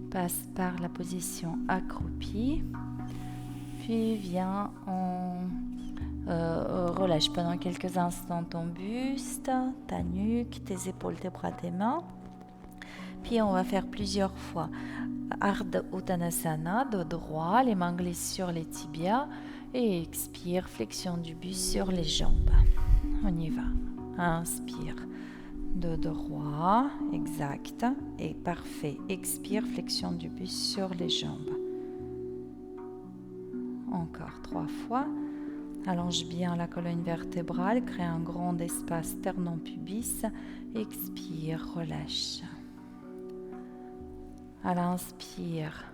Passe par la position accroupie. Puis viens en relâche pendant quelques instants ton buste, ta nuque, tes épaules, tes bras, tes mains. Puis on va faire plusieurs fois Ardha Uttanasana, dos droit, les mains glissent sur les tibias. Et expire, flexion du buste sur les jambes. On y va. Inspire, dos droit, exact, et parfait. Expire, flexion du buste sur les jambes. Encore 3 fois. Allonge bien la colonne vertébrale, crée un grand espace sternum-pubis. Expire, relâche. À l'inspire,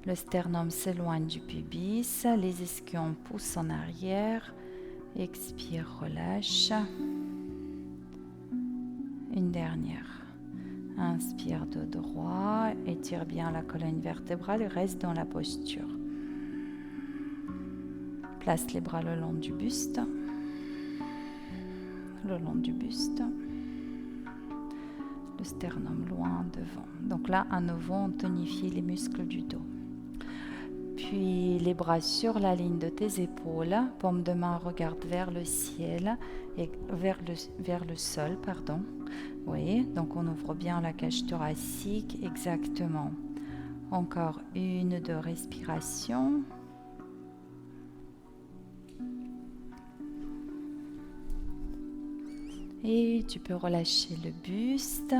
le sternum s'éloigne du pubis, les ischions poussent en arrière. Expire, relâche. Une dernière. Inspire, dos droit, étire bien la colonne vertébrale et reste dans la posture. Place les bras le long du buste. Le long du buste. Le sternum loin devant. Donc là, à nouveau, on tonifie les muscles du dos. Puis les bras sur la ligne de tes épaules. Paume de main regarde vers le ciel et vers le sol, pardon. Oui, donc on ouvre bien la cage thoracique, exactement. Encore 1-2 respirations. Et tu peux relâcher le buste,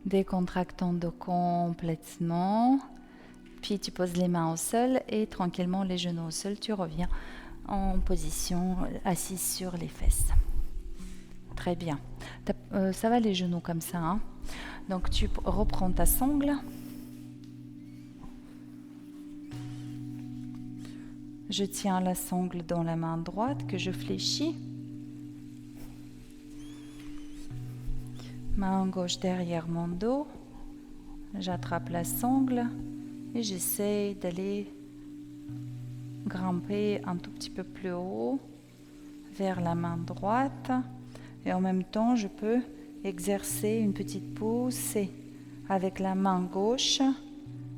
décontracte ton dos complètement. Puis tu poses les mains au sol et tranquillement les genoux au sol, tu reviens en position assise sur les fesses. Très bien. Ça va les genoux comme ça, hein? Donc tu reprends ta sangle. Je tiens la sangle dans la main droite que je fléchis. Main gauche derrière mon dos. J'attrape la sangle et j'essaie d'aller grimper un tout petit peu plus haut vers la main droite. Et en même temps, je peux exercer une petite poussée avec la main gauche,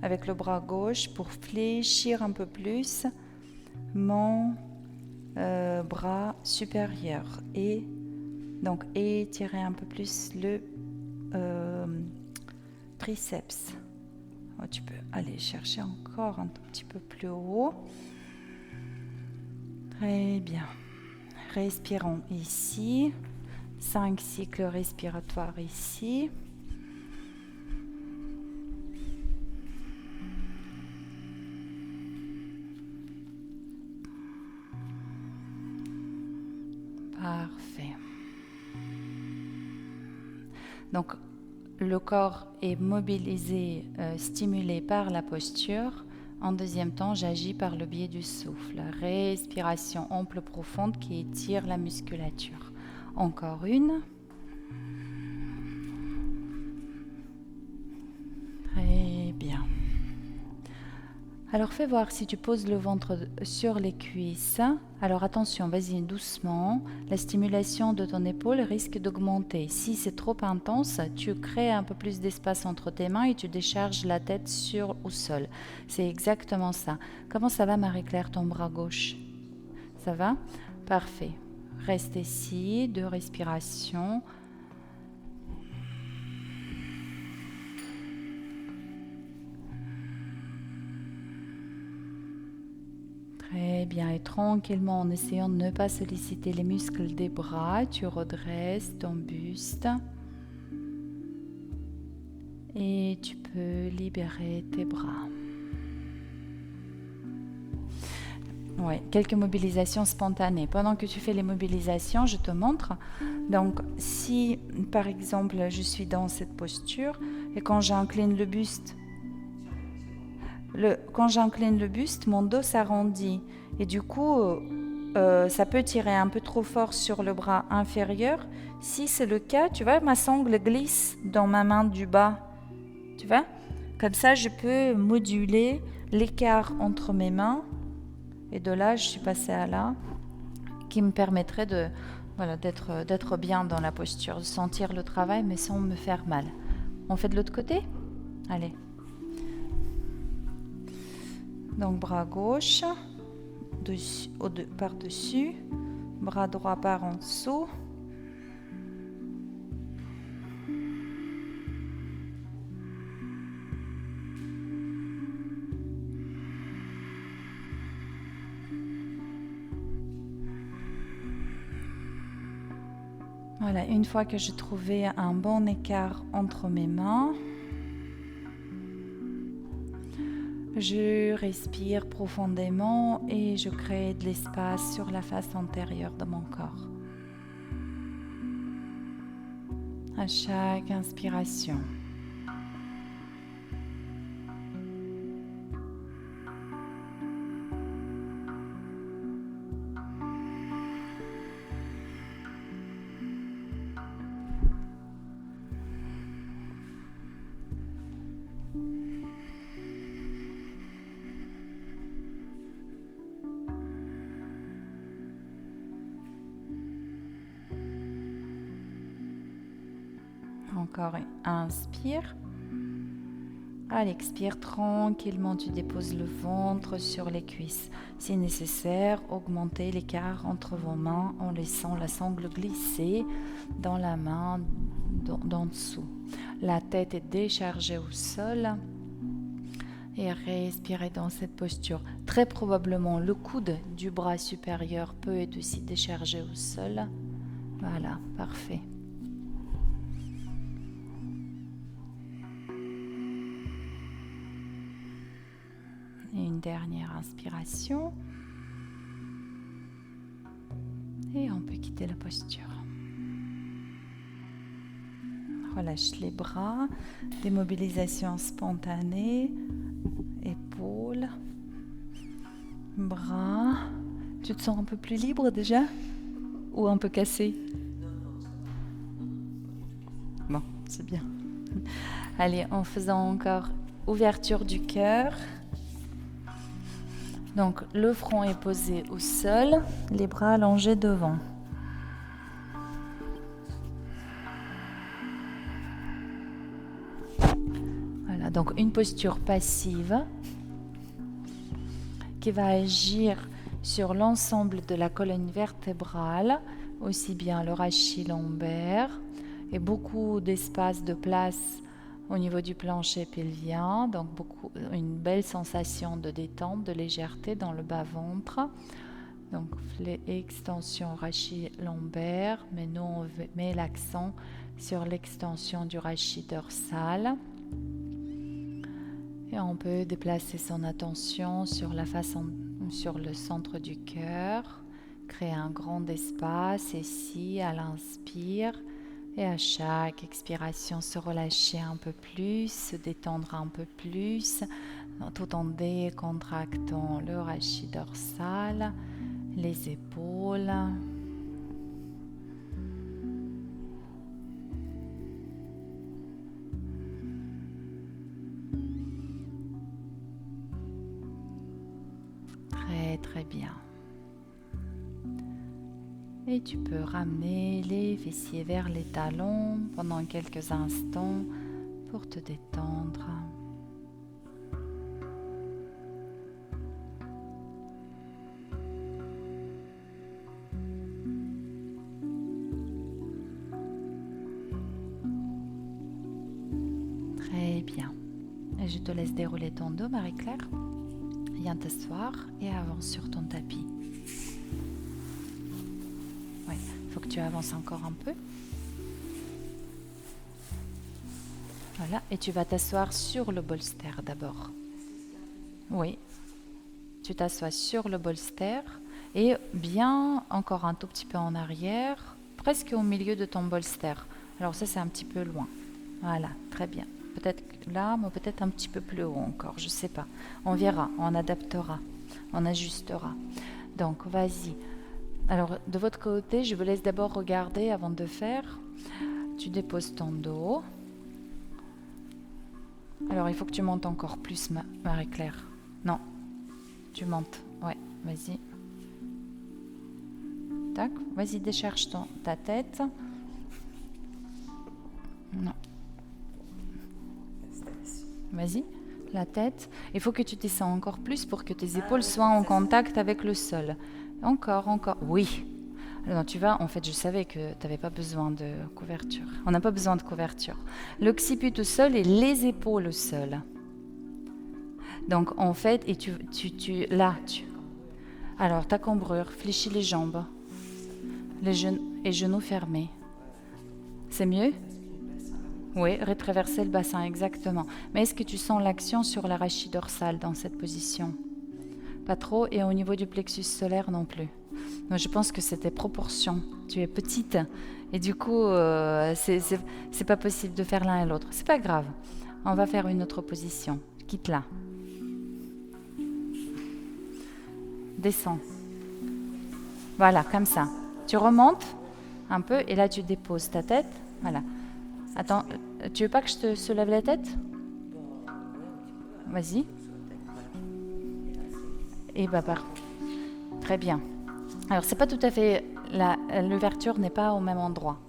avec le bras gauche pour fléchir un peu plus mon bras supérieur et donc étirer un peu plus le triceps. Oh, tu peux aller chercher encore un tout petit peu plus haut. Très bien. Respirons ici. 5 cycles respiratoires ici. Parfait. Donc, le corps est mobilisé, stimulé par la posture. En deuxième temps, j'agis par le biais du souffle. Respiration ample, profonde qui étire la musculature. Encore une. Très bien. Alors fais voir si tu poses le ventre sur les cuisses. Alors attention, vas-y doucement. La stimulation de ton épaule risque d'augmenter. Si c'est trop intense, tu crées un peu plus d'espace entre tes mains et tu décharges la tête au sol. C'est exactement ça. Comment ça va Marie-Claire, ton bras gauche? Ça va? Parfait. Reste ici, 2 respirations. Très bien, et tranquillement, en essayant de ne pas solliciter les muscles des bras, tu redresses ton buste et tu peux libérer tes bras. Ouais, quelques mobilisations spontanées. Pendant que tu fais les mobilisations, je te montre. Donc, si par exemple, je suis dans cette posture et quand j'incline le buste, mon dos s'arrondit et du coup, ça peut tirer un peu trop fort sur le bras inférieur. Si c'est le cas, tu vois, ma sangle glisse dans ma main du bas. Tu vois? Comme ça, je peux moduler l'écart entre mes mains. Et de là, je suis passée à là, qui me permettrait de, voilà, d'être bien dans la posture, de sentir le travail, mais sans me faire mal. On fait de l'autre côté? Allez. Donc, bras gauche, par-dessus, bras droit par en dessous. Voilà, une fois que j'ai trouvé un bon écart entre mes mains, je respire profondément et je crée de l'espace sur la face antérieure de mon corps. À chaque inspiration. Encore inspire. À l'expire, tranquillement, tu déposes le ventre sur les cuisses. Si nécessaire, augmentez l'écart entre vos mains en laissant la sangle glisser dans la main d'en dessous. La tête est déchargée au sol et respirez dans cette posture. Très probablement, le coude du bras supérieur peut être aussi déchargé au sol. Voilà, parfait. Et une dernière inspiration. Et on peut quitter la posture. Relâche les bras, démobilisation spontanée, épaules, bras. Tu te sens un peu plus libre déjà? Ou un peu cassé? Bon, c'est bien. Allez, en faisant encore ouverture du cœur. Donc, le front est posé au sol, les bras allongés devant. Voilà, donc une posture passive qui va agir sur l'ensemble de la colonne vertébrale, aussi bien le rachis lombaire et beaucoup d'espace de place au niveau du plancher pelvien, donc une belle sensation de détente, de légèreté dans le bas-ventre. Donc extension rachis lombaire, mais nous on met l'accent sur l'extension du rachis dorsal. Et on peut déplacer son attention sur sur le centre du cœur, créer un grand espace ici à l'inspire. Et à chaque expiration, se relâcher un peu plus, se détendre un peu plus, tout en décontractant le rachis dorsal, les épaules. Très très bien. Et tu peux ramener les fessiers vers les talons pendant quelques instants pour te détendre. Très bien. Et je te laisse dérouler ton dos, Marie-Claire. viens t'asseoir et avance sur ton tapis. Ouais, il faut que tu avances encore un peu. Voilà, et tu vas t'asseoir sur le bolster d'abord. Oui, tu t'assois sur le bolster et bien encore un tout petit peu en arrière, presque au milieu de ton bolster. Alors ça, c'est un petit peu loin. Voilà, très bien. Peut-être là, mais peut-être un petit peu plus haut encore, je ne sais pas. On verra, on adaptera, on ajustera. Donc, vas-y. Alors, de votre côté, je vous laisse d'abord regarder avant de faire. Tu déposes ton dos. Alors, il faut que tu montes encore plus, Marie-Claire. Non, tu montes. Ouais, vas-y. Tac, vas-y, décharge ta tête. Non. Vas-y, la tête. Il faut que tu descends encore plus pour que tes épaules soient en contact avec le sol. Encore, encore. Oui. Alors tu vas, en fait, je savais que tu n'avais pas besoin de couverture. On n'a pas besoin de couverture. L'occiput au sol et les épaules au sol. Donc en fait, et alors ta cambrure, fléchis les jambes, les genoux fermés. C'est mieux? Oui, rétraverser le bassin, exactement. Mais est-ce que tu sens l'action sur l'arachide dorsale dans cette position? Pas trop, et au niveau du plexus solaire non plus. Moi, je pense que c'est tes proportions. Tu es petite, et du coup, c'est pas possible de faire l'un et l'autre. C'est pas grave. On va faire une autre position. Quitte-la. Descends. Voilà, comme ça. Tu remontes un peu, et là, tu déposes ta tête. Voilà. Attends, tu veux pas que je te soulève la tête? Vas-y. Et bah, très bien. Alors, c'est pas tout à fait... L'ouverture n'est pas au même endroit.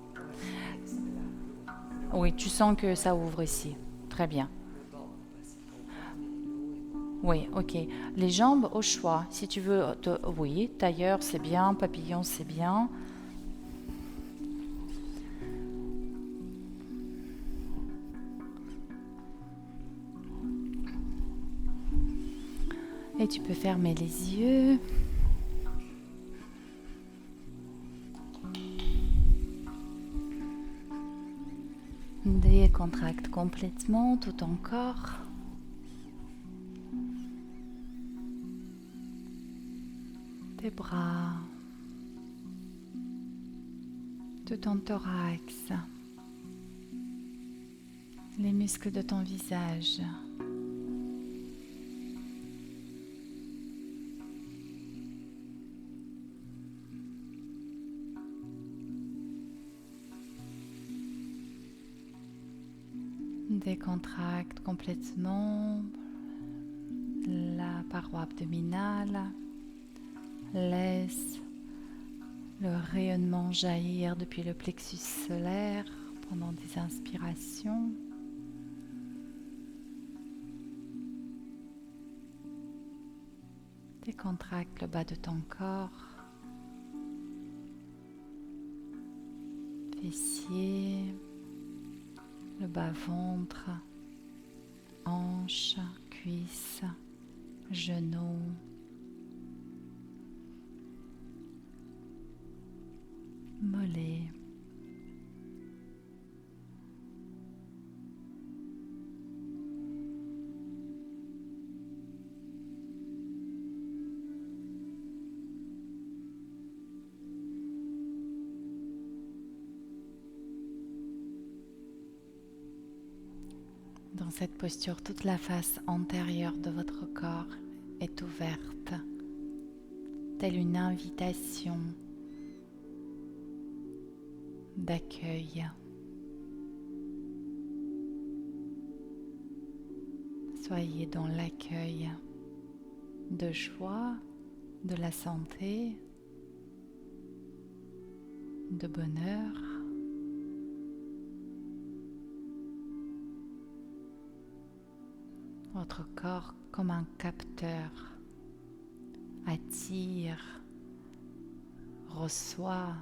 Oui, tu sens que ça ouvre ici. Très bien. Oui, ok. Les jambes au choix. Si tu veux... oui, tailleur, c'est bien. Papillon, c'est bien. Et tu peux fermer les yeux. Décontracte complètement tout ton corps. Tes bras. Tout ton thorax. Les muscles de ton visage. Décontracte complètement la paroi abdominale. Laisse le rayonnement jaillir depuis le plexus solaire pendant des inspirations. Décontracte le bas de ton corps. Fessiers. Le bas-ventre, hanches, cuisses, genoux, mollets. Dans cette posture, toute la face antérieure de votre corps est ouverte, telle une invitation d'accueil. Soyez dans l'accueil de joie, de la santé, de bonheur. Votre corps, comme un capteur, attire, reçoit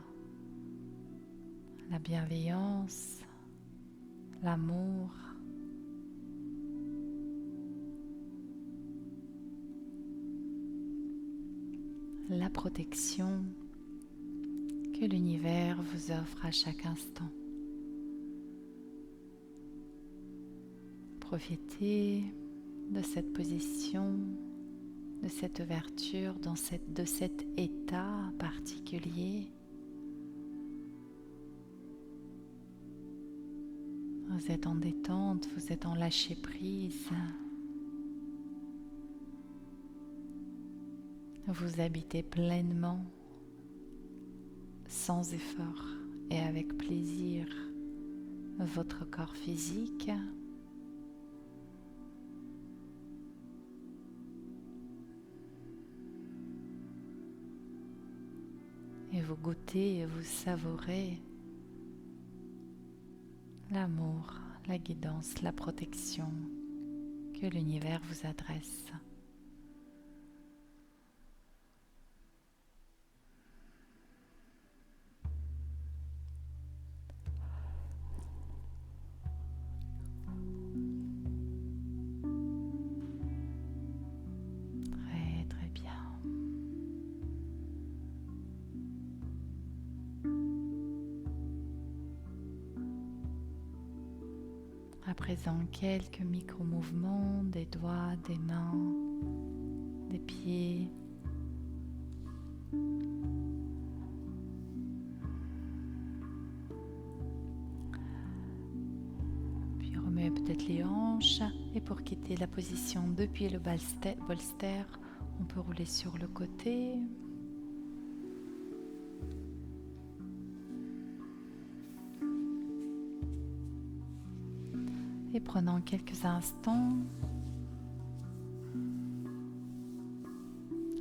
la bienveillance, l'amour. la protection que l'univers vous offre à chaque instant. Profitez de cette position, de cette ouverture, de cet état particulier. Vous êtes en détente, vous êtes en lâcher prise. Vous habitez pleinement, sans effort et avec plaisir, votre corps physique. Et vous goûtez et vous savourez l'amour, la guidance, la protection que l'univers vous adresse. Très très bien. À présent, quelques micro-mouvements des doigts, des mains, des pieds. Puis remuez peut-être les hanches. Et pour quitter la position depuis le bolster, on peut rouler sur le côté. Et prenant quelques instants,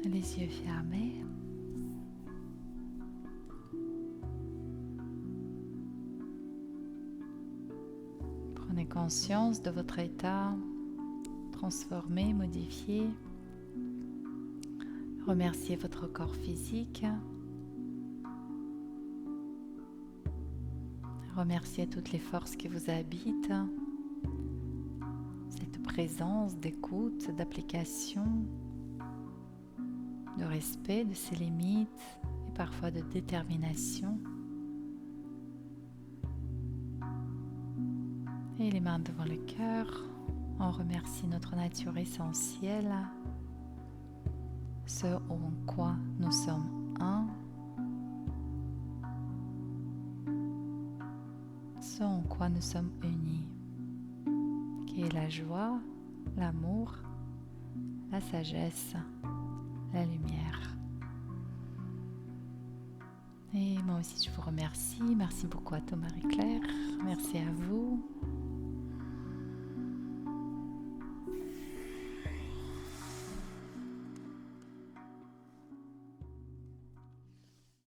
les yeux fermés, prenez conscience de votre état transformé, modifié. Remerciez votre corps physique. Remerciez toutes les forces qui vous habitent. Cette présence d'écoute, d'application, de respect de ses limites et parfois de détermination. Et les mains devant le cœur, on remercie notre nature essentielle, ce en quoi nous sommes un, ce en quoi nous sommes unis, qui est la joie, l'amour, la sagesse, la lumière. Et moi aussi je vous remercie. Merci beaucoup à toi Marie-Claire. Merci à vous.